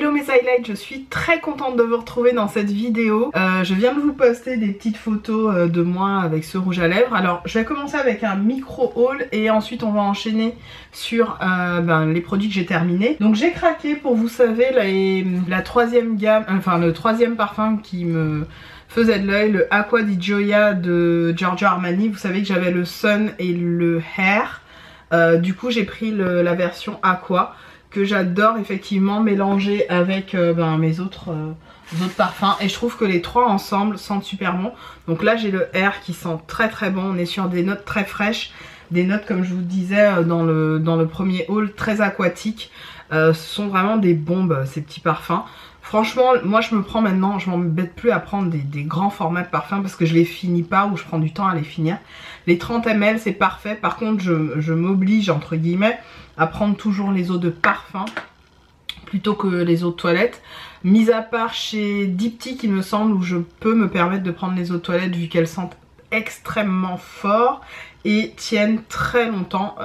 Hello mes highlights, je suis très contente de vous retrouver dans cette vidéo. Je viens de vous poster des petites photos de moi avec ce rouge à lèvres. Alors je vais commencer avec un micro haul et ensuite on va enchaîner sur les produits que j'ai terminés. Donc j'ai craqué pour, vous savez, la troisième gamme, enfin le troisième parfum qui me faisait de l'œil, le Acqua di Gioia de Giorgio Armani. Vous savez que j'avais le Sun et le Hair. Du coup j'ai pris la version Aqua, que j'adore effectivement mélanger avec mes autres parfums, et je trouve que les trois ensemble sentent super bon. Donc là j'ai le Air qui sent très très bon, on est sur des notes très fraîches, des notes comme je vous disais dans le premier haul, très aquatiques. Ce sont vraiment des bombes ces petits parfums. Franchement moi je me prends maintenant, je m'embête plus à prendre des grands formats de parfums parce que je les finis pas, ou je prends du temps à les finir. Les 30 ml c'est parfait, par contre je m'oblige entre guillemets à prendre toujours les eaux de parfum plutôt que les eaux de toilette, mis à part chez Diptyque il me semble, où je peux me permettre de prendre les eaux de toilette vu qu'elles sentent extrêmement fort et tiennent très longtemps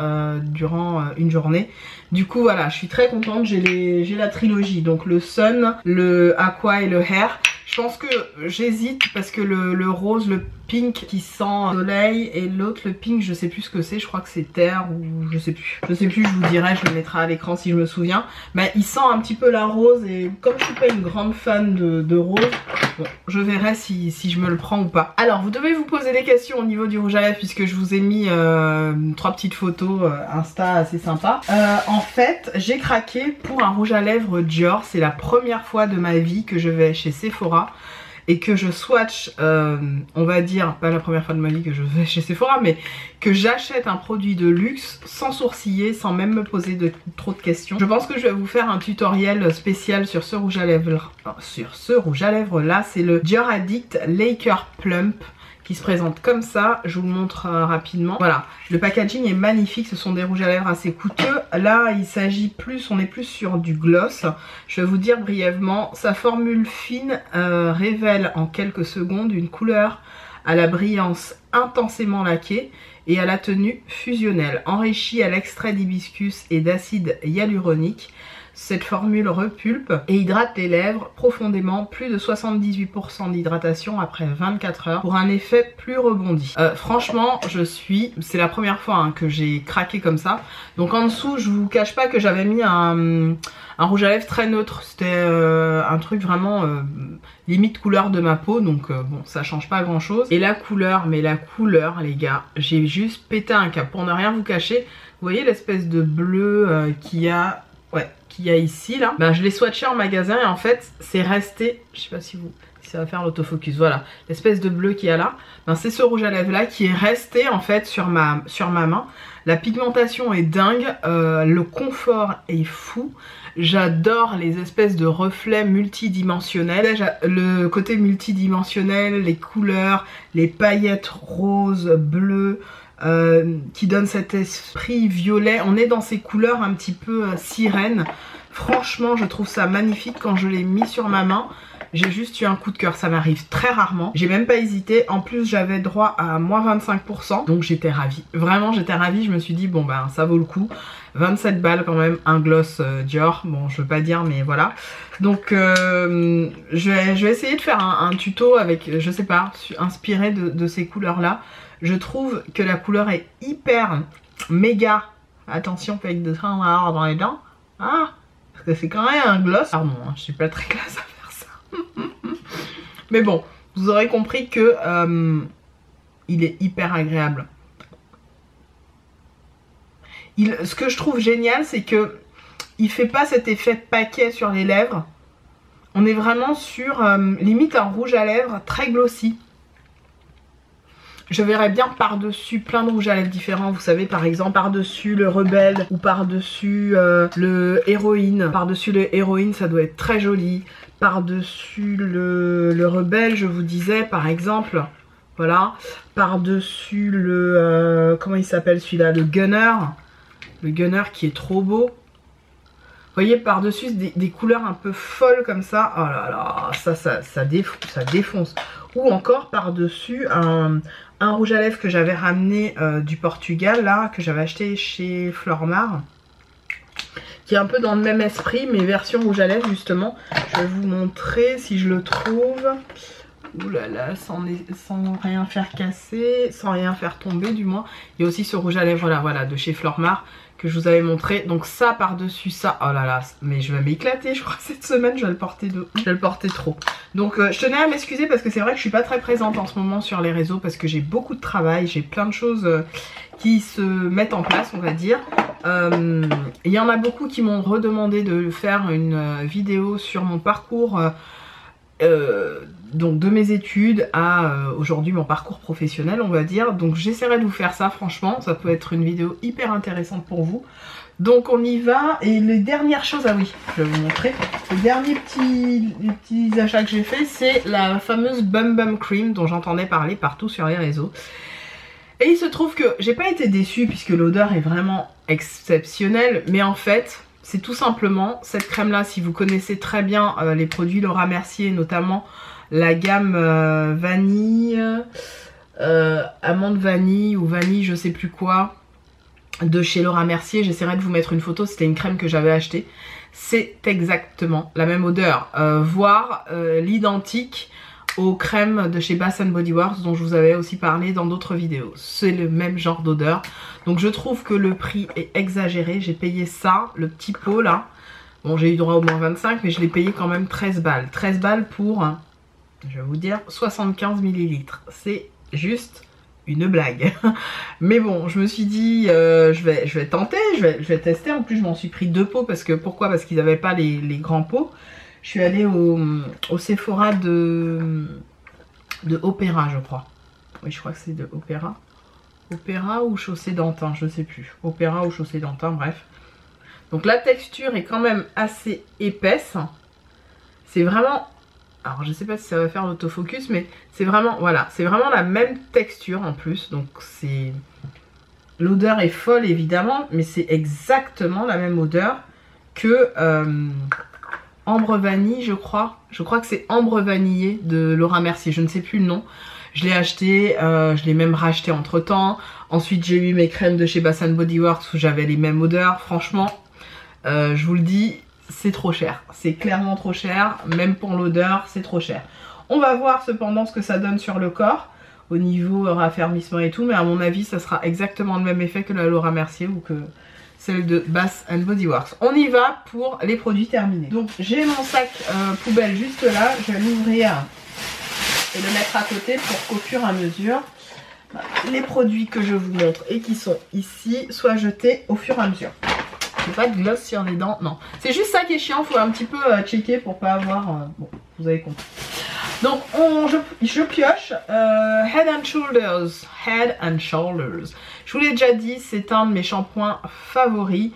durant une journée. Du coup voilà, je suis très contente, j'ai la trilogie, donc le Sun, le Aqua et le Hair. Je pense que j'hésite parce que le rose, le pink qui sent soleil, et l'autre le pink je sais plus ce que c'est, je crois que c'est terre ou je sais plus, je vous dirai, je le mettrai à l'écran si je me souviens. Mais il sent un petit peu la rose, et comme je suis pas une grande fan de rose, bon, je verrai si je me le prends ou pas. Alors vous devez vous poser des questions au niveau du rouge à lèvres puisque je vous ai mis 3 petites photos Insta assez sympa. En fait j'ai craqué pour un rouge à lèvres Dior, c'est la première fois de ma vie que je vais chez Sephora et que je swatch, on va dire, pas la première fois de ma vie que je vais chez Sephora, mais que j'achète un produit de luxe sans sourciller, sans même me poser trop de questions. Je pense que je vais vous faire un tutoriel spécial sur ce rouge à lèvres, là, c'est le Dior Addict Laker Plump, qui se présente comme ça. Je vous le montre rapidement. Voilà, le packaging est magnifique, ce sont des rouges à lèvres assez coûteux. Là il s'agit plus, on est plus sur du gloss. Je vais vous dire brièvement, sa formule fine révèle en quelques secondes une couleur à la brillance intensément laquée et à la tenue fusionnelle, enrichie à l'extrait d'hibiscus et d'acide hyaluronique. Cette formule repulpe et hydrate les lèvres profondément, plus de 78% d'hydratation après 24 heures pour un effet plus rebondi. Franchement, c'est la première fois que j'ai craqué comme ça. Donc en dessous, je vous cache pas que j'avais mis un rouge à lèvres très neutre. C'était un truc vraiment limite couleur de ma peau, donc bon, ça change pas grand chose. Et la couleur, mais la couleur les gars, j'ai juste pété un câble. Pour ne rien vous cacher, vous voyez l'espèce de bleu qu'il y a... Ouais, qu'il y a ici là, je l'ai swatché en magasin et en fait c'est resté, je sais pas si ça va faire l'autofocus, voilà, l'espèce de bleu qu'il y a là, c'est ce rouge à lèvres là qui est resté en fait sur ma main. La pigmentation est dingue, le confort est fou, j'adore les espèces de reflets multidimensionnels, le côté multidimensionnel, les couleurs, les paillettes roses, bleues, qui donne cet esprit violet. On est dans ces couleurs un petit peu sirène. Franchement je trouve ça magnifique. Quand je l'ai mis sur ma main, j'ai juste eu un coup de cœur, ça m'arrive très rarement. J'ai même pas hésité, en plus j'avais droit à moins 25%, donc j'étais ravie. Vraiment j'étais ravie, je me suis dit bon ça vaut le coup. 27 balles quand même, un gloss Dior, bon je veux pas dire mais voilà. Donc je vais essayer de faire un tuto avec, je sais pas, inspiré de ces couleurs là. Je trouve que la couleur est hyper méga, attention avec de train dans les dents, parce que c'est quand même un gloss. Pardon, je suis pas très classe à faire ça. Mais bon, vous aurez compris que il est hyper agréable. Ce que je trouve génial, c'est que il fait pas cet effet paquet sur les lèvres. On est vraiment sur limite un rouge à lèvres très glossy. Je verrais bien par-dessus plein de rouges à lèvres différents, vous savez, par exemple par-dessus le Rebelle ou par-dessus le Héroïne. Par-dessus le Héroïne, ça doit être très joli. Par-dessus le Rebelle, je vous disais, par exemple, voilà. Par-dessus le... comment il s'appelle celui-là? Le Gunner. Le Gunner qui est trop beau. Vous voyez, par-dessus des couleurs un peu folles comme ça. Oh là là, ça défonce. Ou encore par-dessus un rouge à lèvres que j'avais ramené du Portugal, là, que j'avais acheté chez Flormar, qui est un peu dans le même esprit, mais version rouge à lèvres justement. Je vais vous montrer si je le trouve. Ouh là là, sans rien faire casser, sans rien faire tomber du moins. Il y a aussi ce rouge à lèvres là, voilà, de chez Flormar que je vous avais montré. Donc ça par-dessus ça, oh là là, mais je vais m'éclater, je crois que cette semaine je vais le porter je vais le porter trop. Donc je tenais à m'excuser parce que c'est vrai que je suis pas très présente en ce moment sur les réseaux parce que j'ai beaucoup de travail, j'ai plein de choses qui se mettent en place, on va dire. Il y en a beaucoup qui m'ont redemandé de faire une vidéo sur mon parcours donc de mes études à aujourd'hui mon parcours professionnel, on va dire. Donc j'essaierai de vous faire ça, franchement ça peut être une vidéo hyper intéressante pour vous. Donc on y va. Et les dernières choses, ah oui, je vais vous montrer les derniers petits achats que j'ai fait, c'est la fameuse Bum Bum Cream dont j'entendais parler partout sur les réseaux. Et il se trouve que j'ai pas été déçue puisque l'odeur est vraiment exceptionnelle, mais en fait c'est tout simplement cette crème là. Si vous connaissez très bien les produits Laura Mercier, notamment la gamme vanille, amande vanille ou vanille je sais plus quoi de chez Laura Mercier, j'essaierai de vous mettre une photo, c'était une crème que j'avais achetée. C'est exactement la même odeur, voire l'identique aux crèmes de chez Bath Body Works dont je vous avais aussi parlé dans d'autres vidéos. C'est le même genre d'odeur. Donc je trouve que le prix est exagéré. J'ai payé ça, le petit pot là. Bon, j'ai eu droit au moins 25, mais je l'ai payé quand même 13 balles. 13 balles pour, je vais vous dire, 75 ml. C'est juste une blague. Mais bon, je me suis dit, je vais tenter, je vais tester. En plus, je m'en suis pris 2 pots parce que, pourquoi? Parce qu'ils n'avaient pas les grands pots. Je suis allée au Sephora de Opéra, je crois. Oui, je crois que c'est de Opéra. Opéra ou Chaussée d'Antin, je sais plus. Opéra ou Chaussée d'Antin, bref. Donc la texture est quand même assez épaisse. C'est vraiment... Alors je sais pas si ça va faire l'autofocus, mais c'est vraiment... Voilà, c'est vraiment la même texture en plus. Donc c'est... L'odeur est folle évidemment, mais c'est exactement la même odeur que... Ambre vanille, je crois. Je crois que c'est ambre vanillé de Laura Mercier. Je ne sais plus le nom. Je l'ai acheté, je l'ai même racheté entre temps. Ensuite, j'ai eu mes crèmes de chez Bath Body Works où j'avais les mêmes odeurs. Franchement, je vous le dis, c'est trop cher. C'est clairement trop cher. Même pour l'odeur, c'est trop cher. On va voir cependant ce que ça donne sur le corps au niveau raffermissement et tout. Mais à mon avis, ça sera exactement le même effet que la Laura Mercier ou que... celle de Bath Body Works. On y va pour les produits terminés. Donc j'ai mon sac poubelle juste là. Je vais l'ouvrir et le mettre à côté pour qu'au fur et à mesure, les produits que je vous montre et qui sont ici soient jetés au fur et à mesure. J'ai pas de gloss sur les dents, non. C'est juste ça qui est chiant, faut un petit peu checker pour pas avoir... bon, vous avez compris. Donc je pioche Head and Shoulders. Head and Shoulders. Je vous l'ai déjà dit, c'est un de mes shampoings favoris.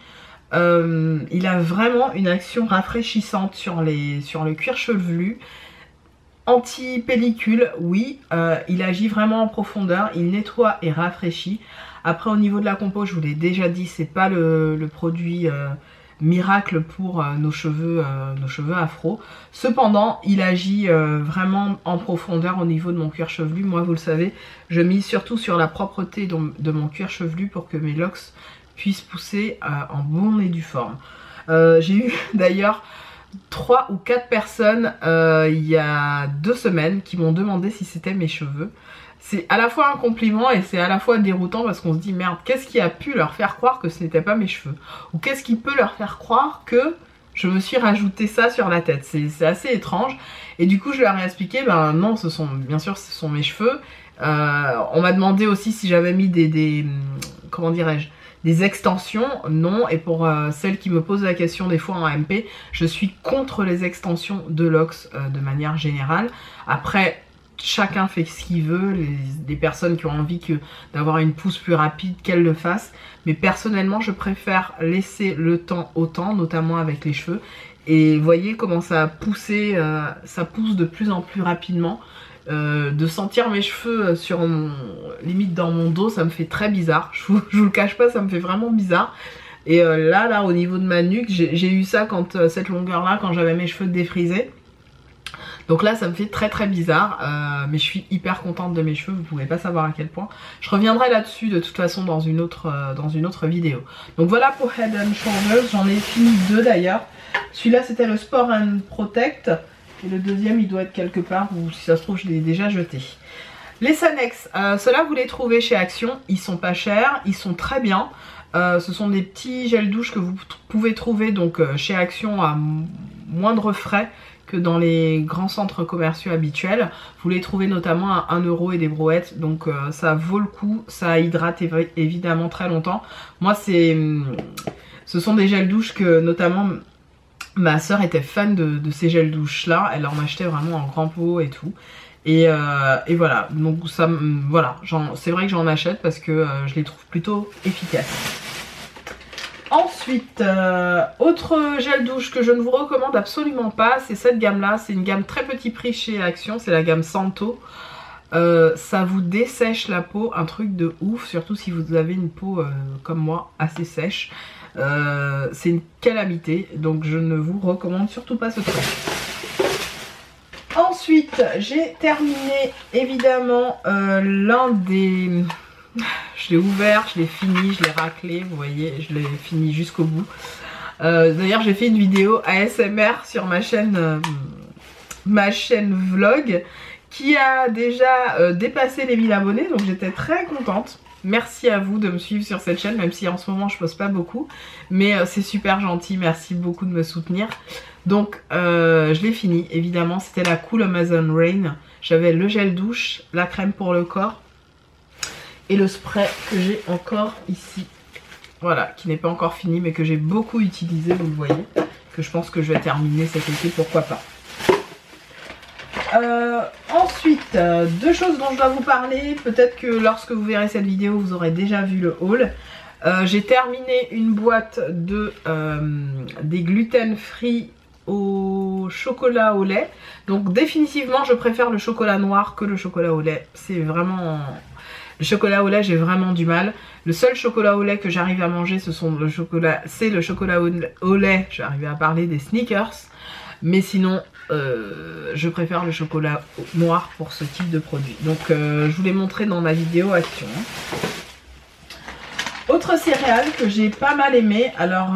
Il a vraiment une action rafraîchissante sur le cuir chevelu. Anti-pellicule, oui. Il agit vraiment en profondeur. Il nettoie et rafraîchit. Après au niveau de la compo, je vous l'ai déjà dit, c'est pas le produit... miracle pour nos cheveux afro. Cependant, il agit vraiment en profondeur au niveau de mon cuir chevelu. Moi, vous le savez, je mise surtout sur la propreté de mon cuir chevelu pour que mes locks puissent pousser en bonne et due forme. J'ai eu d'ailleurs 3 ou 4 personnes il y a 2 semaines qui m'ont demandé si c'était mes cheveux. C'est à la fois un compliment et c'est à la fois déroutant parce qu'on se dit merde, qu'est-ce qui a pu leur faire croire que ce n'était pas mes cheveux? Ou qu'est-ce qui peut leur faire croire que je me suis rajouté ça sur la tête? C'est assez étrange. Et du coup je leur ai expliqué, ben non, bien sûr ce sont mes cheveux. On m'a demandé aussi si j'avais mis comment dirais-je, des extensions. Non, et pour celles qui me posent la question des fois en MP, je suis contre les extensions de locks de manière générale. Après... chacun fait ce qu'il veut, des personnes qui ont envie d'avoir une pousse plus rapide, qu'elles le fassent. Mais personnellement, je préfère laisser le temps au temps, notamment avec les cheveux. Et voyez comment ça a poussé, ça pousse de plus en plus rapidement. De sentir mes cheveux limite dans mon dos, ça me fait très bizarre. Je vous le cache pas, ça me fait vraiment bizarre. Et là, au niveau de ma nuque, j'ai eu ça quand cette longueur-là, quand j'avais mes cheveux défrisés. Donc là ça me fait très très bizarre, mais je suis hyper contente de mes cheveux, vous pouvez pas savoir à quel point. Je reviendrai là-dessus de toute façon dans une autre vidéo. Donc voilà pour Head and Shoulders, j'en ai fini 2 d'ailleurs. Celui-là c'était le Sport and Protect, et le deuxième il doit être quelque part, ou si ça se trouve je l'ai déjà jeté. Les Sanex, ceux-là vous les trouvez chez Action, ils sont pas chers, ils sont très bien. Ce sont des petits gels douche que vous pouvez trouver donc chez Action à moindre frais que dans les grands centres commerciaux habituels. Vous les trouvez notamment à 1 € et des brouettes, donc ça vaut le coup, ça hydrate évidemment très longtemps. Moi ce sont des gels douche que notamment ma soeur était fan de ces gels douche là, elle en achetait vraiment en grand pot et tout. Et voilà, donc ça, voilà, c'est vrai que j'en achète parce que je les trouve plutôt efficaces. Ensuite, autre gel douche que je ne vous recommande absolument pas, c'est cette gamme là, c'est une gamme très petit prix chez Action, c'est la gamme Santo. Ça vous dessèche la peau, un truc de ouf, surtout si vous avez une peau comme moi, assez sèche. C'est une calamité, donc je ne vous recommande surtout pas ce truc. Ensuite, j'ai terminé évidemment l'un des... Je l'ai ouvert, je l'ai fini, je l'ai raclé, vous voyez, je l'ai fini jusqu'au bout. D'ailleurs, j'ai fait une vidéo ASMR sur ma chaîne vlog qui a déjà dépassé les 1000 abonnés, donc j'étais très contente. Merci à vous de me suivre sur cette chaîne, même si en ce moment je poste pas beaucoup, mais c'est super gentil, merci beaucoup de me soutenir. Donc je l'ai fini, évidemment, c'était la Cool Amazon Rain. J'avais le gel douche, la crème pour le corps et le spray que j'ai encore ici. Voilà, qui n'est pas encore fini mais que j'ai beaucoup utilisé, vous le voyez, que je pense que je vais terminer cet été, pourquoi pas. Ensuite, 2 choses dont je dois vous parler. Peut-être que lorsque vous verrez cette vidéo, vous aurez déjà vu le haul. J'ai terminé une boîte de des gluten free au chocolat au lait. Donc définitivement, je préfère le chocolat noir que le chocolat au lait. C'est vraiment... Le chocolat au lait, j'ai vraiment du mal. Le seul chocolat au lait que j'arrive à manger, c'est le chocolat au lait. Je vais arriver à parler des Snickers. Mais sinon, je préfère le chocolat noir pour ce type de produit. Donc je vous l'ai montré dans ma vidéo Action. Autre céréale que j'ai pas mal aimé, alors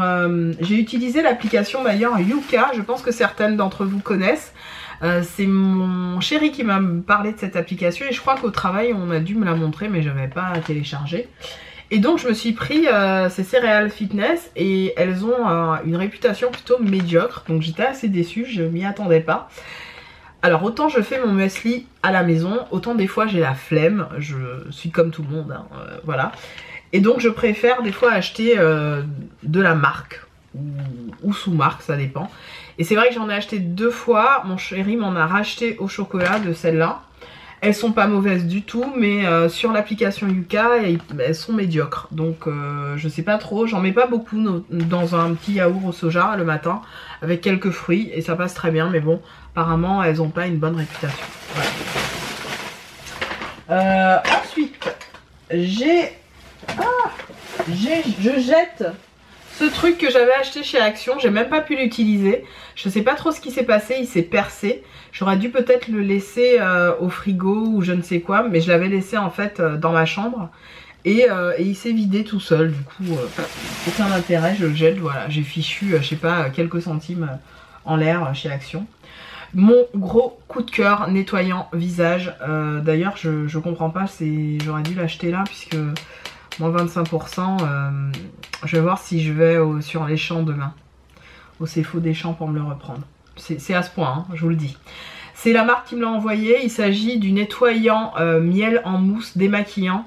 j'ai utilisé l'application d'ailleurs Yuka, je pense que certaines d'entre vous connaissent. C'est mon chéri qui m'a parlé de cette application et je crois qu'au travail on a dû me la montrer mais je n'avais pas téléchargé. Et donc je me suis pris ces céréales fitness et elles ont une réputation plutôt médiocre, donc j'étais assez déçue, je m'y attendais pas. Alors autant je fais mon muesli à la maison, autant des fois j'ai la flemme, je suis comme tout le monde, hein, voilà. Et donc je préfère des fois acheter de la marque ou sous marque, ça dépend. Et c'est vrai que j'en ai acheté 2 fois, mon chéri m'en a racheté au chocolat de celles-là. Elles sont pas mauvaises du tout, mais sur l'application Yuka, elles sont médiocres. Donc je sais pas trop, j'en mets pas beaucoup dans un petit yaourt au soja le matin, avec quelques fruits, et ça passe très bien, mais bon, apparemment elles ont pas une bonne réputation. Voilà. Ensuite, je jette ce truc que j'avais acheté chez Action, j'ai même pas pu l'utiliser. Je sais pas trop ce qui s'est passé, il s'est percé. J'aurais dû peut-être le laisser au frigo ou je ne sais quoi, mais je l'avais laissé en fait dans ma chambre. Et il s'est vidé tout seul, du coup aucun intérêt, je le jette, voilà. J'ai fichu, je sais pas, quelques centimes en l'air chez Action. Mon gros coup de cœur nettoyant visage, d'ailleurs je comprends pas, j'aurais dû l'acheter là puisque... Moins 25%, je vais voir si je vais sur les champs demain. Au CFO des champs pour me le reprendre. C'est à ce point, hein, je vous le dis. C'est la marque qui me l'a envoyé. Il s'agit du nettoyant miel en mousse démaquillant.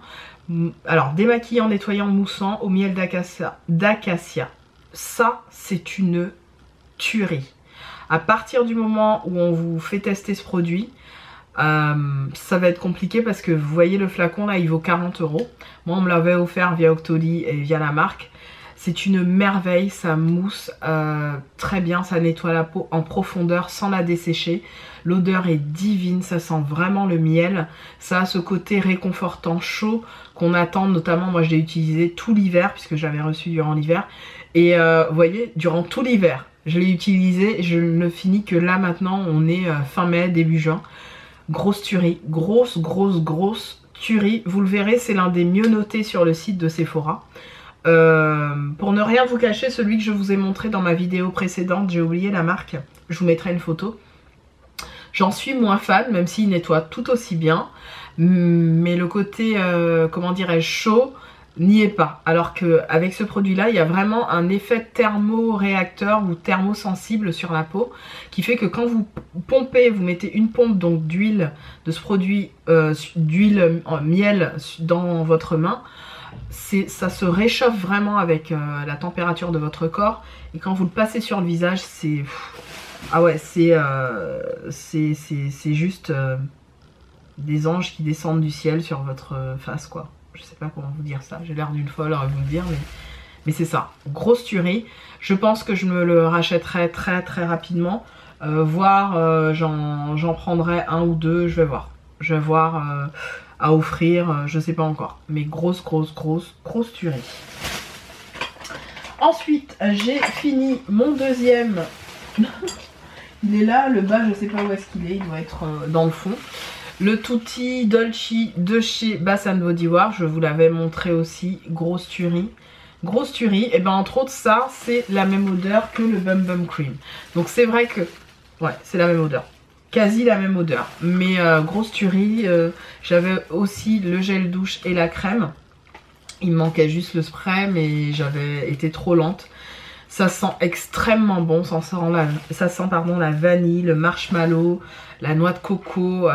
Alors, démaquillant, nettoyant, moussant au miel d'acacia. Ça, c'est une tuerie. À partir du moment où on vous fait tester ce produit, ça va être compliqué parce que vous voyez le flacon là, il vaut 40 €. Moi on me l'avait offert via Octoly et via la marque. C'est une merveille, ça mousse très bien, ça nettoie la peau en profondeur sans la dessécher. L'odeur est divine, ça sent vraiment le miel. Ça a ce côté réconfortant, chaud qu'on attend, notamment moi je l'ai utilisé tout l'hiver puisque j'avais reçu durant l'hiver. Et vous voyez, durant tout l'hiver, Je l'ai utilisé, je ne finis que là maintenant, on est fin mai, début juin. Grosse tuerie, grosse tuerie. Vous le verrez, c'est l'un des mieux notés sur le site de Sephora. Pour ne rien vous cacher, celui que je vous ai montré dans ma vidéo précédente, j'ai oublié la marque, je vous mettrai une photo. J'en suis moins fan, même s'il nettoie tout aussi bien. Mais le côté, comment dirais-je, chaud, n'y est pas. Alors qu'avec ce produit-là, il y a vraiment un effet thermoréacteur ou thermosensible sur la peau qui fait que quand vous pompez, vous mettez une pompe donc d'huile, de ce produit, d'huile miel dans votre main, ça se réchauffe vraiment avec la température de votre corps. Et quand vous le passez sur le visage, c'est... Ah ouais, c'est juste des anges qui descendent du ciel sur votre face, quoi. Je sais pas comment vous dire ça, j'ai l'air d'une folle à vous le dire, mais c'est ça. Grosse tuerie. Je pense que je me le rachèterai très rapidement. Voire j'en prendrai un ou deux, je vais voir. Je vais voir à offrir, je sais pas encore. Mais grosse tuerie. Ensuite, j'ai fini mon deuxième. Il est là, le bas, je sais pas où est-ce qu'il est, il doit être dans le fond. Le Tutti Dolce de chez Bath & Body Works, je vous l'avais montré aussi, grosse tuerie. Grosse tuerie, et ben entre autres ça, c'est la même odeur que le Bum Bum Cream. Donc c'est vrai que, ouais, c'est la même odeur. Quasi la même odeur. Mais grosse tuerie, j'avais aussi le gel douche et la crème. Il me manquait juste le spray, mais j'avais été trop lente. Ça sent extrêmement bon, ça sent la vanille, le marshmallow, la noix de coco.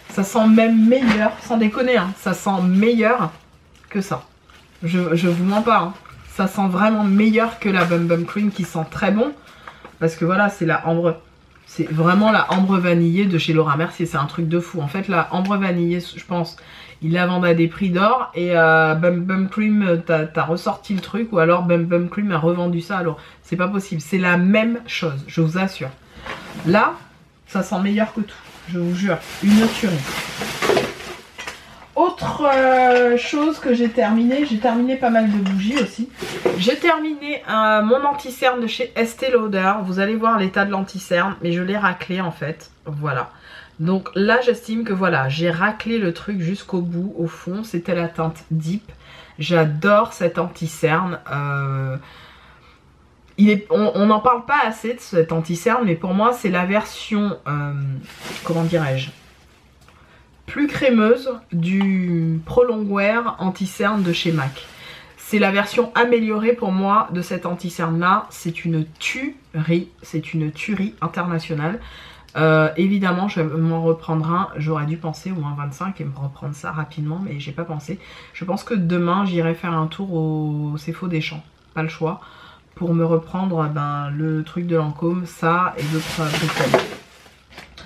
Ça sent même meilleur, sans déconner, hein, ça sent meilleur que ça. Je vous mens pas, hein. Ça sent vraiment meilleur que la Bum Bum Cream qui sent très bon. Parce que voilà, c'est la ambre. C'est vraiment la ambre vanillée de chez Laura Mercier, c'est un truc de fou. En fait, la ambre vanillée, je pense, ils la vendent à des prix d'or. Et Bum Bum Cream, t'as ressorti le truc. Ou alors Bum Bum Cream a revendu ça. Alors, c'est pas possible. C'est la même chose, je vous assure. Là, ça sent meilleur que tout. Je vous jure, une tuerie. Autre chose que j'ai terminé pas mal de bougies aussi. J'ai terminé mon anti-cerne de chez Estée Lauder. Vous allez voir l'état de l'anti-cerne, mais je l'ai raclé en fait. Voilà. Donc là, j'estime que voilà, j'ai raclé le truc jusqu'au bout, au fond. C'était la teinte Deep. J'adore cet anti-cerne. On n'en parle pas assez de cet anti-cerne, mais pour moi, c'est la version, comment dirais-je, plus crémeuse du Prolong Wear anti-cerne de chez MAC. C'est la version améliorée pour moi de cet anti-cerne là. C'est une tuerie internationale. Évidemment, je vais m'en reprendre un. J'aurais dû penser au moins 25 et me reprendre ça rapidement, mais j'ai pas pensé. Je pense que demain, j'irai faire un tour au Cefaux des Champs. Pas le choix. Pour me reprendre le truc de Lancôme, ça et d'autres trucs.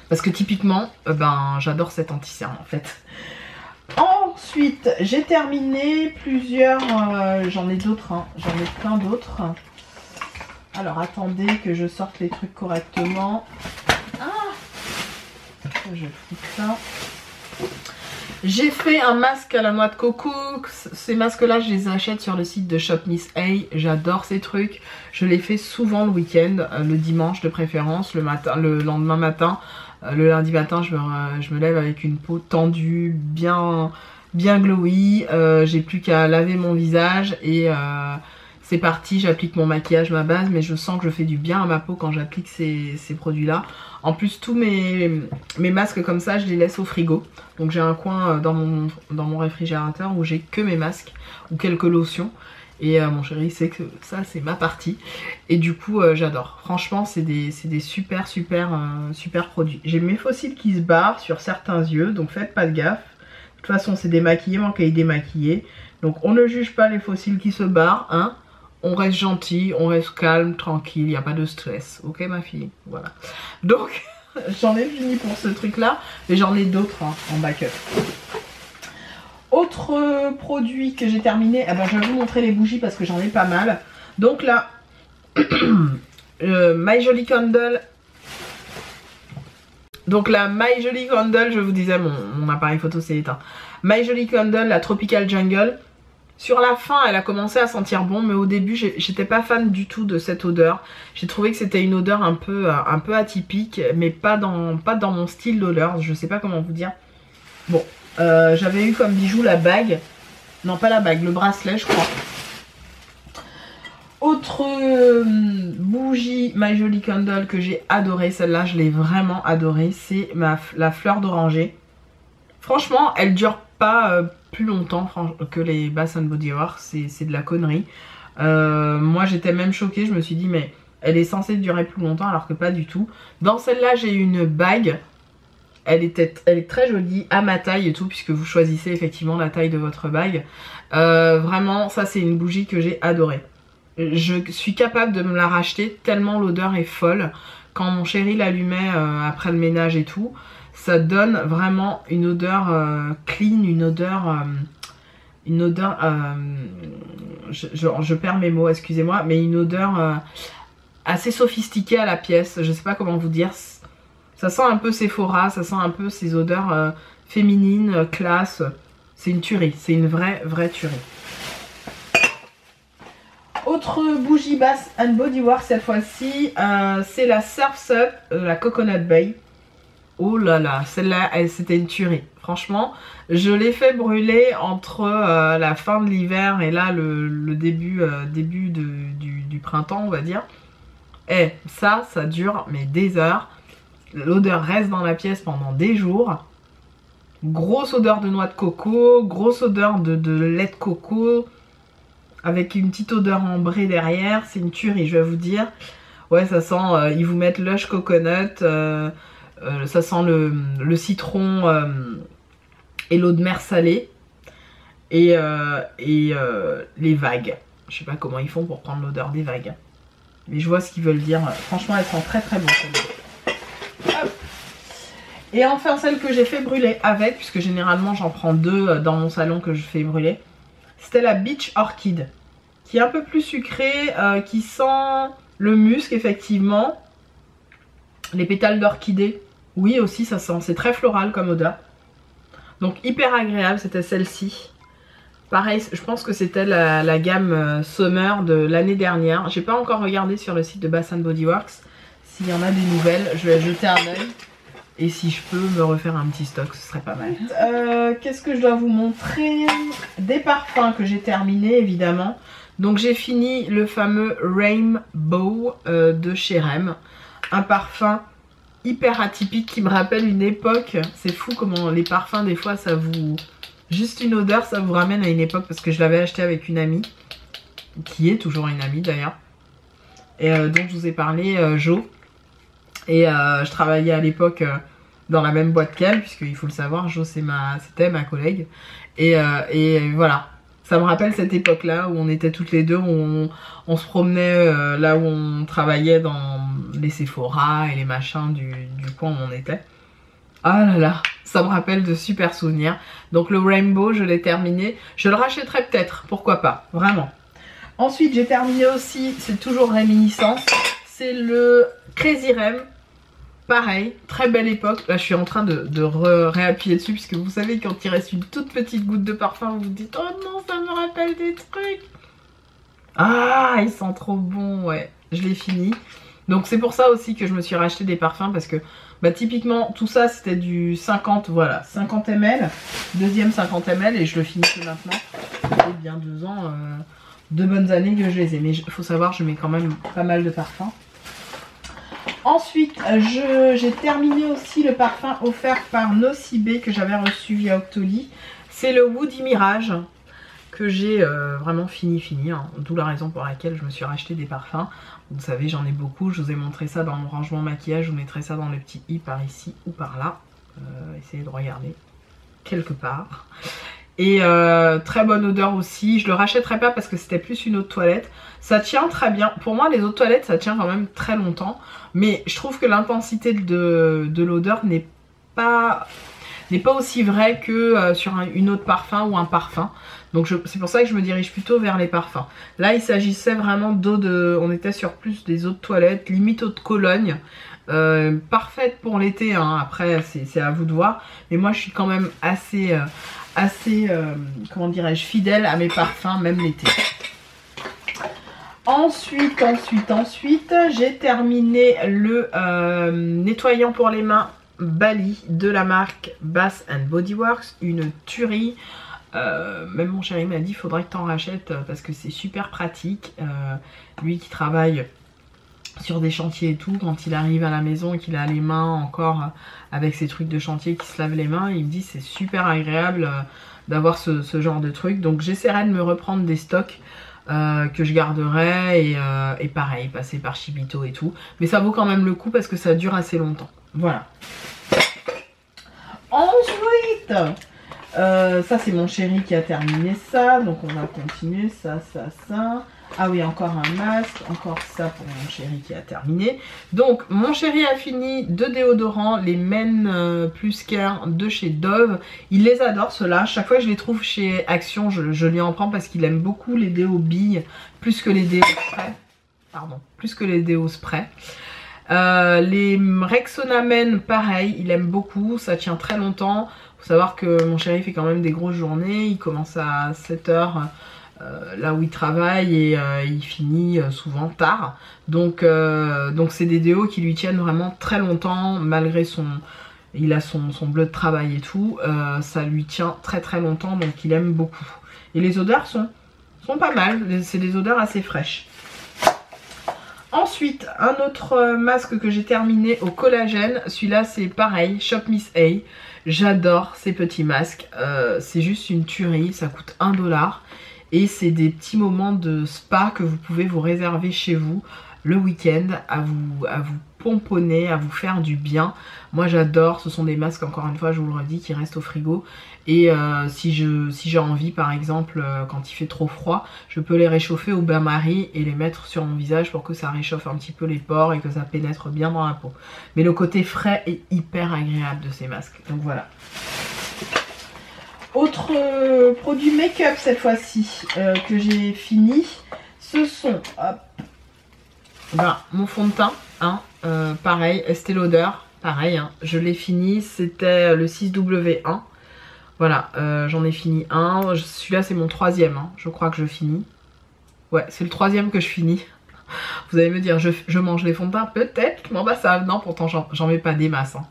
Parce que typiquement, j'adore cet anti-cerne en fait. Ensuite, j'ai terminé plusieurs... j'en ai d'autres, hein. J'en ai plein d'autres. Alors attendez que je sorte les trucs correctement. Je fous ça. J'ai fait un masque à la noix de coco. Ces masques là je les achète sur le site de Shop Miss A. J'adore ces trucs. Je les fais souvent le week-end, le dimanche de préférence, le lendemain matin. Le lundi matin je me lève avec une peau tendue, bien glowy. J'ai plus qu'à laver mon visage et c'est parti, j'applique mon maquillage, ma base, mais je sens que je fais du bien à ma peau quand j'applique ces produits là. En plus tous mes masques comme ça je les laisse au frigo. Donc j'ai un coin dans mon réfrigérateur où j'ai que mes masques ou quelques lotions. Et mon chéri sait que ça c'est ma partie. Et du coup j'adore. Franchement c'est des super produits. J'ai mes fossiles qui se barrent sur certains yeux, donc faites pas de gaffe. De toute façon c'est démaquillé, manqué démaquillé. Donc on ne juge pas les fossiles qui se barrent, hein. On reste gentil, on reste calme, tranquille, il n'y a pas de stress. Ok ma fille? Voilà. Donc j'en ai fini pour ce truc là, mais j'en ai d'autres hein, en backup. Autre produit que j'ai terminé, je vais vous montrer les bougies parce que j'en ai pas mal. Donc là, My Jolly Candle. Donc la My Jolly Candle, je vous disais, mon appareil photo s'est éteint. My Jolly Candle, la Tropical Jungle. Sur la fin, elle a commencé à sentir bon, mais au début, j'étais pas fan du tout de cette odeur. J'ai trouvé que c'était une odeur un peu atypique, mais pas dans mon style d'odeur. Je sais pas comment vous dire. Bon, j'avais eu comme bijou la bague. Non, pas la bague, le bracelet, je crois. Autre bougie My Jolly Candle que j'ai adoré, celle-là, je l'ai vraiment adorée. C'est la fleur d'oranger. Franchement, elle dure pas plus longtemps que les Bath Body Works, c'est de la connerie. Moi j'étais même choquée, je me suis dit mais elle est censée durer plus longtemps alors que pas du tout. Dans celle-là j'ai une bague, elle est très jolie à ma taille et tout puisque vous choisissez effectivement la taille de votre bague. Vraiment ça c'est une bougie que j'ai adorée. Je suis capable de me la racheter tellement l'odeur est folle. Quand mon chéri l'allumait après le ménage et tout, ça donne vraiment une odeur clean, une odeur je perds mes mots, excusez-moi, mais une odeur assez sophistiquée à la pièce, je sais pas comment vous dire. Ça sent un peu Sephora, ça sent un peu ces odeurs féminines, classe. C'est une tuerie, c'est une vraie tuerie. Autre bougie Bath Body Works cette fois-ci, c'est la Surf's Up, la Coconut Bay. Oh là là, celle-là, c'était une tuerie. Franchement, je l'ai fait brûler entre la fin de l'hiver et là le début du printemps, on va dire. Et ça dure mais des heures. L'odeur reste dans la pièce pendant des jours. Grosse odeur de noix de coco, grosse odeur de lait de coco, avec une petite odeur ambrée derrière. C'est une tuerie, je vais vous dire. Ouais, ça sent, ils vous mettent Lush Coconut, ça sent le citron et l'eau de mer salée et les vagues. Je sais pas comment ils font pour prendre l'odeur des vagues. Mais je vois ce qu'ils veulent dire. Franchement, elles sont très bon. Et enfin, celle que j'ai fait brûler avec, puisque généralement j'en prends deux dans mon salon que je fais brûler, c'était la Beach Orchid, qui est un peu plus sucrée, qui sent le musc effectivement, les pétales d'orchidée. Oui aussi ça sent, c'est très floral comme odeur. Donc hyper agréable, c'était celle-ci. Pareil, je pense que c'était la gamme Summer de l'année dernière. J'ai pas encore regardé sur le site de Bath Body Works. S'il y en a des nouvelles, je vais jeter un œil. Et si je peux me refaire un petit stock, ce serait pas mal. Qu'est-ce que je dois vous montrer? Des parfums que j'ai terminés évidemment. Donc j'ai fini le fameux Rainbow de chez Rem. Un parfum hyper atypique qui me rappelle une époque. C'est fou comment les parfums des fois ça vous... Juste une odeur ça vous ramène à une époque parce que je l'avais acheté avec une amie. Qui est toujours une amie d'ailleurs. Et dont je vous ai parlé, Jo. Et je travaillais à l'époque dans la même boîte qu'elle, puisqu'il faut le savoir, Jo c'était ma collègue. Et voilà, ça me rappelle cette époque-là où on était toutes les deux, où on se promenait là où on travaillait dans les Sephora et les machins du coin où on était. Ah là là, ça me rappelle de super souvenirs. Donc le Rainbow, je l'ai terminé. Je le rachèterai peut-être, pourquoi pas, vraiment. Ensuite, j'ai terminé aussi, c'est toujours réminiscence, c'est le Crazy Rem. Pareil, très belle époque. Là, je suis en train de réappuyer dessus, puisque vous savez, quand il reste une toute petite goutte de parfum, vous vous dites « Oh non, ça me rappelle des trucs !» Ah, ils sont trop bons, ouais. Je l'ai fini. Donc c'est pour ça aussi que je me suis racheté des parfums, parce que bah, typiquement, tout ça, c'était du 50, voilà, 50 ml. Deuxième 50 ml, et je le finis que maintenant. Ça fait bien 2 ans, 2 bonnes années que je les ai. Mais il faut savoir, je mets quand même pas mal de parfums. Ensuite, j'ai terminé aussi le parfum offert par Nocibé que j'avais reçu via Octoly. C'est le Woody Mirage que j'ai vraiment fini. Hein. D'où la raison pour laquelle je me suis racheté des parfums. Vous savez, j'en ai beaucoup. Je vous ai montré ça dans mon rangement maquillage. Je vous mettrai ça dans le petit i par ici ou par là. Essayez de regarder quelque part. Et très bonne odeur aussi. Je le rachèterai pas parce que c'était plus une eau de toilette. Ça tient très bien. Pour moi, les eaux de toilette, ça tient quand même très longtemps. Mais je trouve que l'intensité de l'odeur n'est pas aussi vraie que sur une eau de parfum ou un parfum. Donc c'est pour ça que je me dirige plutôt vers les parfums. Là, il s'agissait vraiment d'eau de... On était sur plus des eaux de toilette, limite eau de Cologne. Parfaite pour l'été, hein. Après c'est à vous de voir. Mais moi, je suis quand même assez assez, comment dirais-je, fidèle à mes parfums, même l'été. Ensuite, j'ai terminé le nettoyant pour les mains Bali de la marque Bath & Body Works, une tuerie. Même mon chéri m'a dit, il faudrait que tu en rachètes parce que c'est super pratique. Lui qui travaille sur des chantiers et tout, quand il arrive à la maison et qu'il a les mains encore avec ses trucs de chantier qui se lavent les mains, il me dit c'est super agréable d'avoir ce genre de truc. Donc j'essaierai de me reprendre des stocks que je garderai et pareil, passer par Chibito et tout. Mais ça vaut quand même le coup parce que ça dure assez longtemps. Voilà. Ensuite, ça c'est mon chéri qui a terminé ça. Donc on va continuer ça. Ah oui, encore un masque, encore ça pour mon chéri qui a terminé. Donc mon chéri a fini 2 déodorants, les Men Plus Care de chez Dove. Il les adore ceux-là, chaque fois que je les trouve chez Action, je lui en prends parce qu'il aime beaucoup les déos billes, plus que les déos spray. Pardon, plus que les déos spray. Les Rexona Men, pareil, il aime beaucoup, ça tient très longtemps. Faut savoir que mon chéri fait quand même des grosses journées, il commence à 7 h. Là où il travaille et il finit souvent tard, donc c'est des déos qui lui tiennent vraiment très longtemps malgré il a son bleu de travail et tout, ça lui tient très très longtemps, donc il aime beaucoup et les odeurs sont pas mal, c'est des odeurs assez fraîches. Ensuite, un autre masque que j'ai terminé au collagène, celui-là c'est pareil, Shop Miss A. J'adore ces petits masques, c'est juste une tuerie, ça coûte 1 $. Et c'est des petits moments de spa que vous pouvez vous réserver chez vous le week-end, à vous pomponner, à vous faire du bien. Moi j'adore, ce sont des masques, encore une fois je vous le redis, qui restent au frigo. Et si j'ai envie par exemple, quand il fait trop froid, je peux les réchauffer au bain-marie et les mettre sur mon visage pour que ça réchauffe un petit peu les pores et que ça pénètre bien dans la peau. Mais le côté frais est hyper agréable de ces masques, donc voilà. Autre produit make-up cette fois-ci que j'ai fini, ce sont mon fond de teint, hein, pareil, Estée Lauder, pareil, hein, je l'ai fini, c'était le 6W1, voilà, j'en ai fini un, celui-là c'est mon 3e, hein, je crois que je finis, ouais c'est le 3e que je finis. Vous allez me dire, je mange les fonds de teint, peut-être, non bah ça, non pourtant j'en mets pas des masses, hein.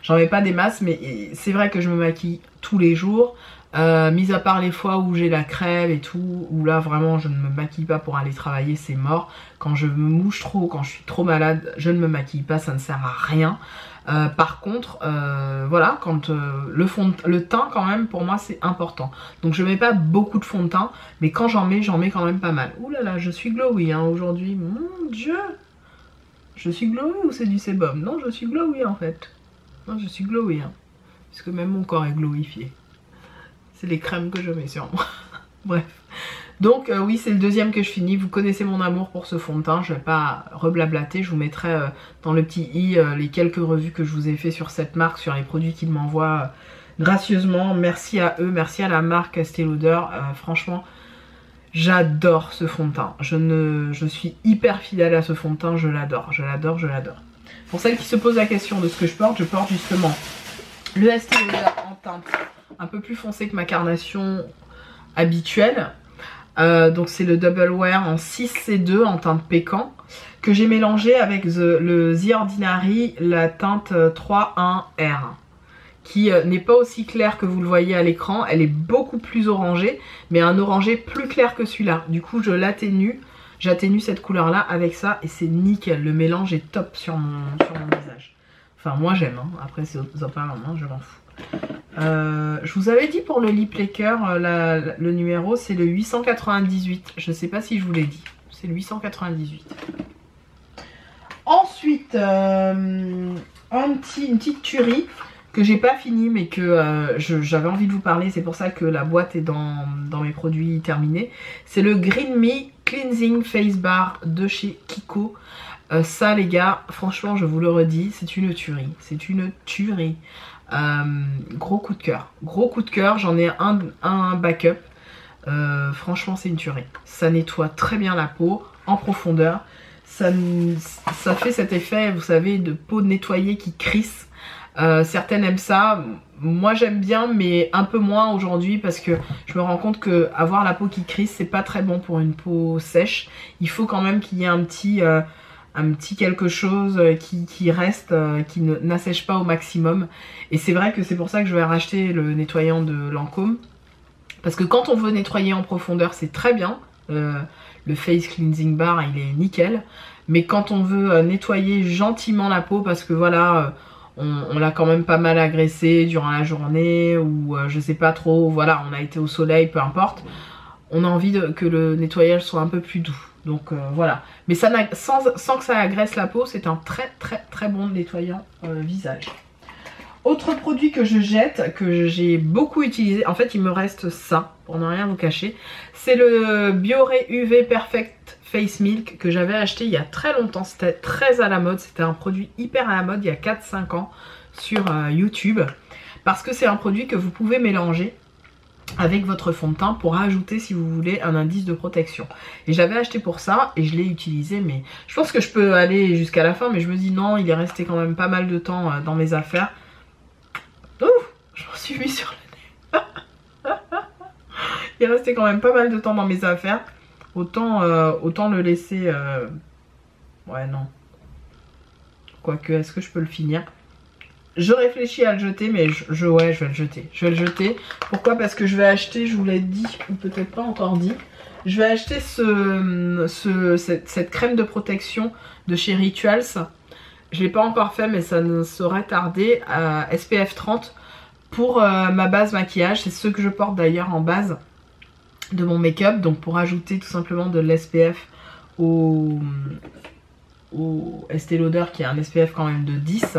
J'en mets pas des masses, mais c'est vrai que je me maquille tous les jours. Mis à part les fois où j'ai la crève et tout, où là vraiment je ne me maquille pas pour aller travailler, c'est mort. Quand je me mouche trop, quand je suis trop malade, je ne me maquille pas, ça ne sert à rien. Par contre, voilà, quand le teint quand même pour moi c'est important. Donc je mets pas beaucoup de fond de teint, mais quand j'en mets quand même pas mal. Ouh là là, je suis glowy hein, aujourd'hui, mon dieu. Je suis glowy ou c'est du sébum? Non, je suis glowy en fait. Non, je suis glowy, hein, puisque même mon corps est glowifié. C'est les crèmes que je mets sur moi. Bref. Donc oui, c'est le 2e que je finis. Vous connaissez mon amour pour ce fond de teint. Je vais pas reblablater. Je vous mettrai dans le petit i les quelques revues que je vous ai fait sur cette marque, sur les produits qu'ils m'envoient gracieusement. Merci à eux, merci à la marque Estée Lauder. Franchement, j'adore ce fond de teint. Je suis hyper fidèle à ce fond de teint. Je l'adore, je l'adore, je l'adore. Pour celles qui se posent la question de ce que je porte justement le Estée Lauder en teinte un peu plus foncé que ma carnation habituelle. Donc c'est le Double Wear en 6C2 en teinte pécan que j'ai mélangé avec le The Ordinary, la teinte 3.1R qui n'est pas aussi claire que vous le voyez à l'écran. Elle est beaucoup plus orangée, mais un orangé plus clair que celui-là. Du coup je l'atténue. J'atténue cette couleur là avec ça et c'est nickel, le mélange est top sur mon visage. Enfin moi j'aime, hein. Après c'est aux apparemment, hein, je m'en fous. Je vous avais dit pour le lip lacquer, le numéro c'est le 898, je sais pas si je vous l'ai dit, c'est le 898. Ensuite, une petite tuerie que j'ai pas fini mais que j'avais envie de vous parler, c'est pour ça que la boîte est dans mes produits terminés. C'est le Green Me Cleansing Face Bar de chez Kiko. Ça les gars, franchement je vous le redis, c'est une tuerie, c'est une tuerie. Gros coup de cœur, j'en ai un backup. Franchement c'est une tuerie, ça nettoie très bien la peau en profondeur, ça fait cet effet vous savez de peau nettoyée qui crisse. Certaines aiment ça. Moi j'aime bien, mais un peu moins aujourd'hui parce que je me rends compte que avoir la peau qui crisse, c'est pas très bon pour une peau sèche. Il faut quand même qu'il y ait un petit quelque chose qui reste, qui n'assèche pas au maximum. Et c'est vrai que c'est pour ça que je vais racheter le nettoyant de Lancôme. Parce que quand on veut nettoyer en profondeur, c'est très bien. Le Face Cleansing Bar, il est nickel. Mais quand on veut nettoyer gentiment la peau, parce que voilà, on l'a quand même pas mal agressé durant la journée, ou je sais pas trop, voilà, on a été au soleil, peu importe. On a envie que le nettoyage soit un peu plus doux. Donc voilà. Mais ça, sans que ça agresse la peau, c'est un très bon nettoyant visage. Autre produit que je jette, que j'ai beaucoup utilisé, en fait il me reste ça, pour ne rien vous cacher. C'est le Bioré UV Perfect Face Milk que j'avais acheté il y a très longtemps. C'était très à la mode, c'était un produit hyper à la mode il y a 4-5 ans sur YouTube. Parce que c'est un produit que vous pouvez mélanger avec votre fond de teint pour ajouter, si vous voulez, un indice de protection. Et j'avais acheté pour ça et je l'ai utilisé, mais je pense que je peux aller jusqu'à la fin, mais je me dis non, il est resté quand même pas mal de temps dans mes affaires. Ouh, je m'en suis mis sur le nez. Il est resté quand même pas mal de temps dans mes affaires. Autant le laisser... Ouais, non. Quoique, est-ce que je peux le finir? Je réfléchis à le jeter, mais ouais, je vais le jeter. Je vais le jeter. Pourquoi? Parce que je vais acheter, je vous l'ai dit, ou peut-être pas encore dit, je vais acheter cette crème de protection de chez Rituals. Je ne l'ai pas encore fait, mais ça ne saurait tarder. SPF 30 pour ma base maquillage. C'est ce que je porte d'ailleurs en base de mon make-up. Donc pour ajouter tout simplement de l'SPF au Estée Lauder qui a un SPF quand même de 10.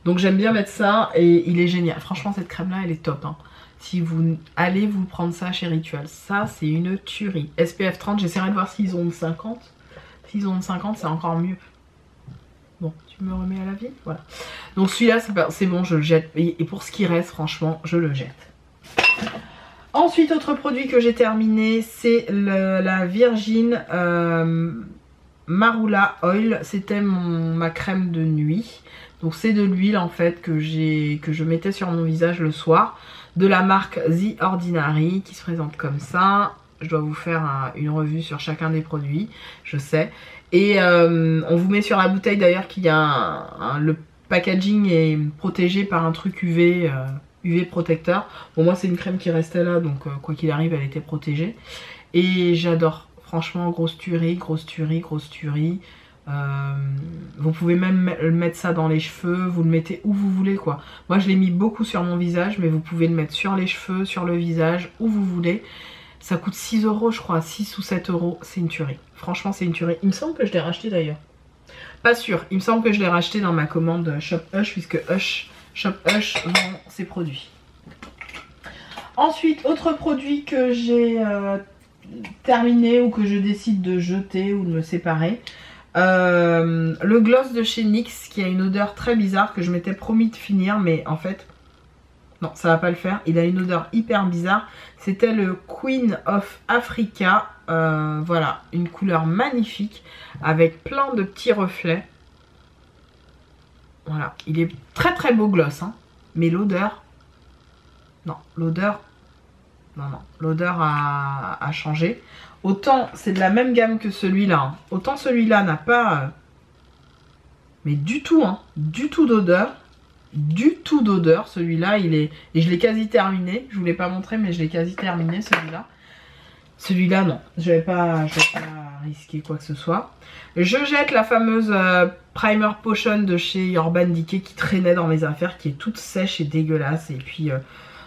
Donc j'aime bien mettre ça et il est génial. Franchement cette crème là elle est top. Hein. Si vous allez vous prendre ça chez Rituals, ça c'est une tuerie. SPF 30, j'essaierai de voir s'ils ont de 50. S'ils ont de 50 c'est encore mieux. Bon, tu me remets à la vie, voilà. Donc celui-là, c'est bon, je le jette. Et pour ce qui reste, franchement, je le jette. Ensuite, autre produit que j'ai terminé, c'est la Virgin Marula Oil. C'était ma crème de nuit. Donc c'est de l'huile en fait que je mettais sur mon visage le soir. De la marque The Ordinary qui se présente comme ça. Je dois vous faire une revue sur chacun des produits, je sais. Et on vous met sur la bouteille d'ailleurs qu'il y a le packaging est protégé par un truc UV protecteur. Bon moi c'est une crème qui restait là donc quoi qu'il arrive elle était protégée. Et j'adore, franchement grosse tuerie. Vous pouvez même mettre ça dans les cheveux, vous le mettez où vous voulez quoi. Moi je l'ai mis beaucoup sur mon visage mais vous pouvez le mettre sur les cheveux, sur le visage, où vous voulez. Ça coûte 6 € je crois, 6 ou 7 €, c'est une tuerie. Franchement c'est une tuerie. Il me semble que je l'ai racheté d'ailleurs. Pas sûr, il me semble que je l'ai racheté dans ma commande Shop Hush puisque Shop Hush vend ses produits. Ensuite, autre produit que j'ai terminé ou que je décide de jeter ou de me séparer. Le gloss de chez NYX qui a une odeur très bizarre que je m'étais promis de finir mais en fait... Non, ça va pas le faire. Il a une odeur hyper bizarre. C'était le Queen of Africa. Voilà, une couleur magnifique avec plein de petits reflets. Voilà, il est très beau gloss. Hein. Mais l'odeur... Non, l'odeur... Non, l'odeur a changé. Autant c'est de la même gamme que celui-là. Hein. Autant celui-là n'a pas... Mais du tout, hein. Du tout d'odeur. Du tout d'odeur, celui-là il est, et je l'ai quasi terminé, je vous l'ai pas montré mais je l'ai quasi terminé celui-là non, je vais pas risquer quoi que ce soit. Je jette la fameuse primer potion de chez Urban Decay qui traînait dans mes affaires, qui est toute sèche et dégueulasse. Et puis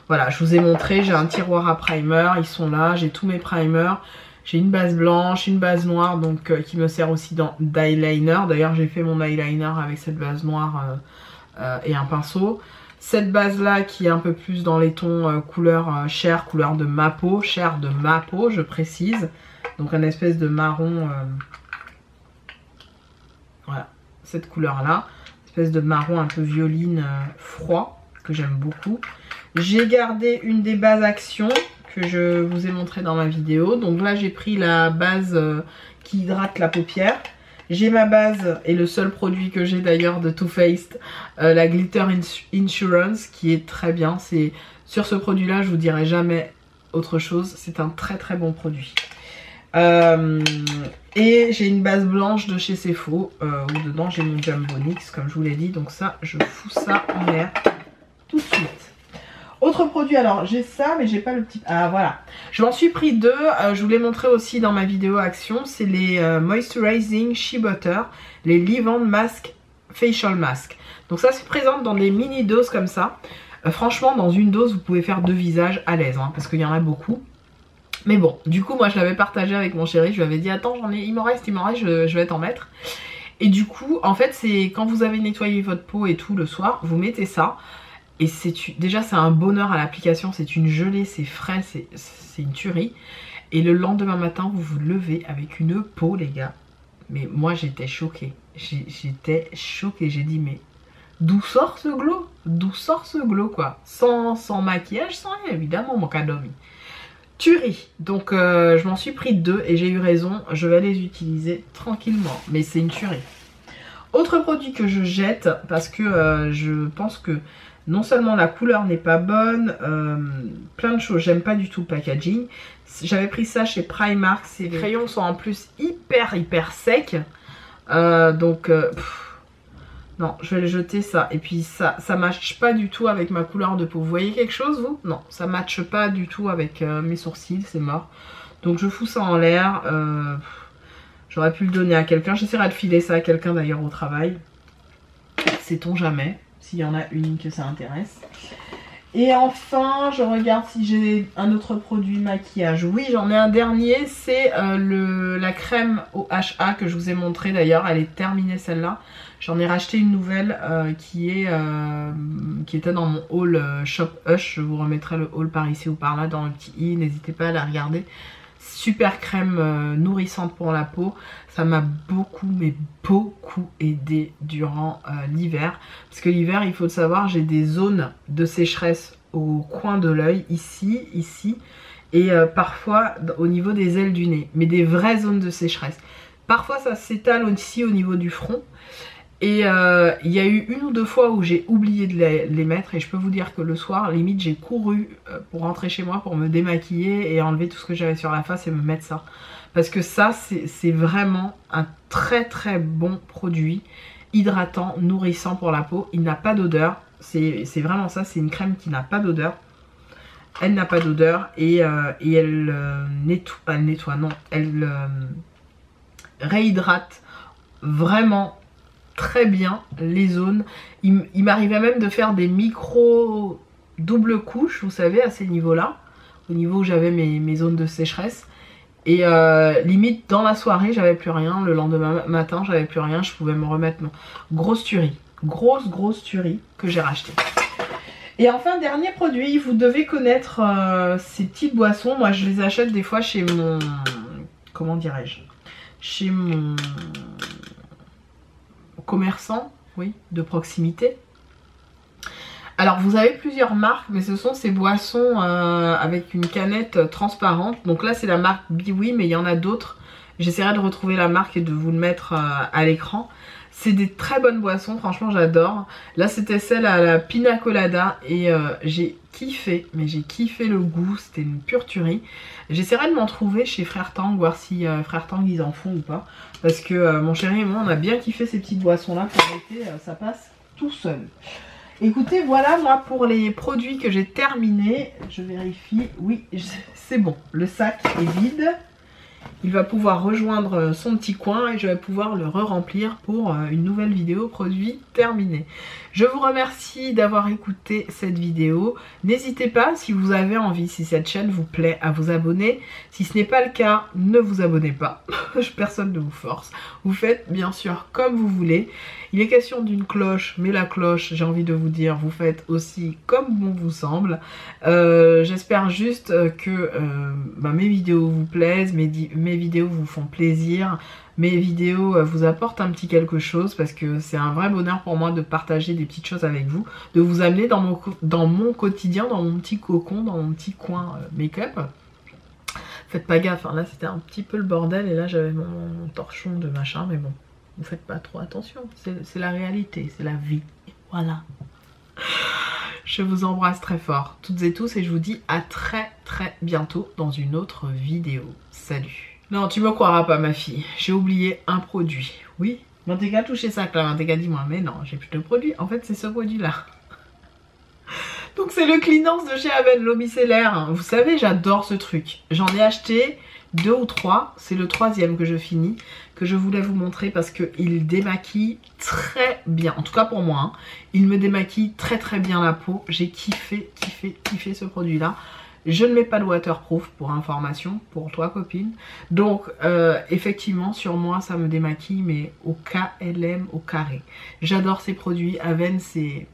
voilà, je vous ai montré, j'ai un tiroir à primer, ils sont là, j'ai tous mes primers. J'ai une base blanche, une base noire donc qui me sert aussi d'eyeliner. D'ailleurs j'ai fait mon eyeliner avec cette base noire et un pinceau. Cette base là qui est un peu plus dans les tons couleur chair, couleur de ma peau, chair de ma peau je précise. Donc un espèce de marron, voilà, cette couleur là. Espèce de marron un peu violine froid que j'aime beaucoup. J'ai gardé une des bases Action que je vous ai montré dans ma vidéo. Donc là j'ai pris la base qui hydrate la paupière. J'ai ma base et le seul produit que j'ai d'ailleurs de Too Faced, la Glitter Insurance, qui est très bien. C'est sur ce produit là, je vous dirai jamais autre chose, c'est un très très bon produit. Et j'ai une base blanche de chez Cefo où dedans j'ai mon Jumbo NYX comme je vous l'ai dit, donc ça je fous ça en l'air tout de suite. Autre produit, alors j'ai ça mais j'ai pas le petit... Ah voilà, je m'en suis pris deux, je vous l'ai montré aussi dans ma vidéo action, c'est les Moisturizing Shea Butter, les Leave-On Mask Facial Mask. Donc ça se présente dans des mini doses comme ça. Franchement dans une dose vous pouvez faire 2 visages à l'aise hein, parce qu'il y en a beaucoup. Mais bon, du coup moi je l'avais partagé avec mon chéri, je lui avais dit attends il m'en reste, je vais t'en mettre. Et du coup en fait c'est quand vous avez nettoyé votre peau et tout le soir, vous mettez ça. Et déjà c'est un bonheur à l'application, c'est une gelée, c'est frais, c'est une tuerie. Et le lendemain matin vous vous levez avec une peau les gars. Mais moi j'étais choquée, j'étais choquée, j'ai dit mais d'où sort ce glow? D'où sort ce glow quoi? Sans maquillage, sans rien évidemment mon cadeau. Tuerie. Donc je m'en suis pris 2 et j'ai eu raison, je vais les utiliser tranquillement. Mais c'est une tuerie. Autre produit que je jette parce que je pense que non seulement la couleur n'est pas bonne, plein de choses, j'aime pas du tout le packaging. J'avais pris ça chez Primark, ces crayons sont en plus hyper secs. Non, je vais le jeter ça. Et puis ça matche pas du tout avec ma couleur de peau. Vous voyez quelque chose vous? Non, ça matche pas du tout avec mes sourcils, c'est mort. Donc je fous ça en l'air. J'aurais pu le donner à quelqu'un. J'essaierai de filer ça à quelqu'un d'ailleurs au travail. Sait-on jamais, s'il y en a une que ça intéresse. Et enfin, je regarde si j'ai un autre produit maquillage. Oui, j'en ai un dernier, c'est la crème au HA que je vous ai montré d'ailleurs. Elle est terminée celle-là. J'en ai racheté une nouvelle qui était dans mon haul Shop Hush. Je vous remettrai le haul par ici ou par là dans le petit i. N'hésitez pas à la regarder. Super crème nourrissante pour la peau. Ça m'a beaucoup aidé durant l'hiver. Parce que l'hiver, il faut le savoir, j'ai des zones de sécheresse au coin de l'œil, ici, et parfois au niveau des ailes du nez. Mais des vraies zones de sécheresse. Parfois ça s'étale aussi au niveau du front. Et il y a eu 1 ou 2 fois où j'ai oublié de les mettre et je peux vous dire que le soir, limite j'ai couru pour rentrer chez moi pour me démaquiller et enlever tout ce que j'avais sur la face et me mettre ça. Parce que ça c'est vraiment un très bon produit, hydratant, nourrissant pour la peau. Il n'a pas d'odeur, c'est vraiment ça, c'est une crème qui n'a pas d'odeur. Elle n'a pas d'odeur et elle elle réhydrate vraiment très bien les zones. Il m'arrivait même de faire des micro double couches, vous savez, à ces niveaux là, au niveau où j'avais mes zones de sécheresse. Et limite dans la soirée j'avais plus rien, le lendemain matin j'avais plus rien, je pouvais me remettre. Non. Grosse tuerie, grosse tuerie que j'ai racheté. Et enfin dernier produit, vous devez connaître ces petites boissons. Moi je les achète des fois chez mon, comment dirais-je, chez mon commerçant, oui, de proximité. Alors vous avez plusieurs marques, mais ce sont ces boissons avec une canette transparente. Donc là c'est la marque Biwi, mais il y en a d'autres. J'essaierai de retrouver la marque et de vous le mettre à l'écran. C'est des très bonnes boissons, franchement j'adore. Là c'était celle à la pina colada et j'ai kiffé, mais j'ai kiffé le goût, c'était une pure tuerie. J'essaierai de m'en trouver chez Frère Tang, voir si Frère Tang ils en font ou pas. Parce que mon chéri et moi on a bien kiffé ces petites boissons là pour l'été, ça passe tout seul. Écoutez, voilà moi pour les produits que j'ai terminés. Je vérifie, oui c'est bon, le sac est vide. Il va pouvoir rejoindre son petit coin et je vais pouvoir le re-remplir pour une nouvelle vidéo produit terminé. Je vous remercie d'avoir écouté cette vidéo. N'hésitez pas si vous avez envie, si cette chaîne vous plaît, à vous abonner. Si ce n'est pas le cas, ne vous abonnez pas. Personne ne vous force. Vous faites bien sûr comme vous voulez. Il est question d'une cloche, mais la cloche, j'ai envie de vous dire, vous faites aussi comme bon vous semble. J'espère juste que mes vidéos vous plaisent, mes vidéos vous font plaisir, mes vidéos vous apportent un petit quelque chose parce que c'est un vrai bonheur pour moi de partager des petites choses avec vous, de vous amener dans mon quotidien, dans mon petit cocon, dans mon petit coin make-up. Faites pas gaffe, hein, là c'était un petit peu le bordel et là j'avais mon torchon de machin, mais bon. vous faites pas trop attention. C'est la réalité, c'est la vie. Voilà. Je vous embrasse très fort, toutes et tous, et je vous dis à très bientôt dans une autre vidéo. Salut. Non, tu me croiras pas, ma fille. J'ai oublié un produit. Oui, t'es qu'à toucher ça, Claire. T'es qu'à dire moi, mais non, j'ai plus de produit. En fait, c'est ce produit-là. Donc, c'est le Cleanance de chez Aven, l'eau micellaire. Vous savez, j'adore ce truc. J'en ai acheté 2 ou 3. C'est le 3e que je finis, que je voulais vous montrer parce qu'il démaquille très bien. En tout cas pour moi, hein. Il me démaquille très bien la peau. J'ai kiffé ce produit-là. Je ne mets pas de waterproof pour information, pour toi copine. Donc effectivement sur moi ça me démaquille mais au KLM, au carré. J'adore ces produits. Aven c'est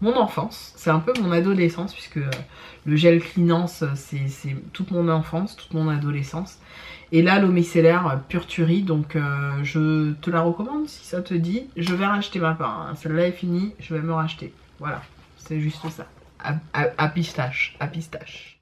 mon enfance, c'est un peu mon adolescence puisque le gel Cleanance c'est toute mon enfance, toute mon adolescence. Et là l'eau micellaire pure tuerie, donc je te la recommande si ça te dit. Je vais racheter ma part, hein. Celle-là est finie, je vais me racheter. Voilà, c'est juste ça. À pistache, à pistache.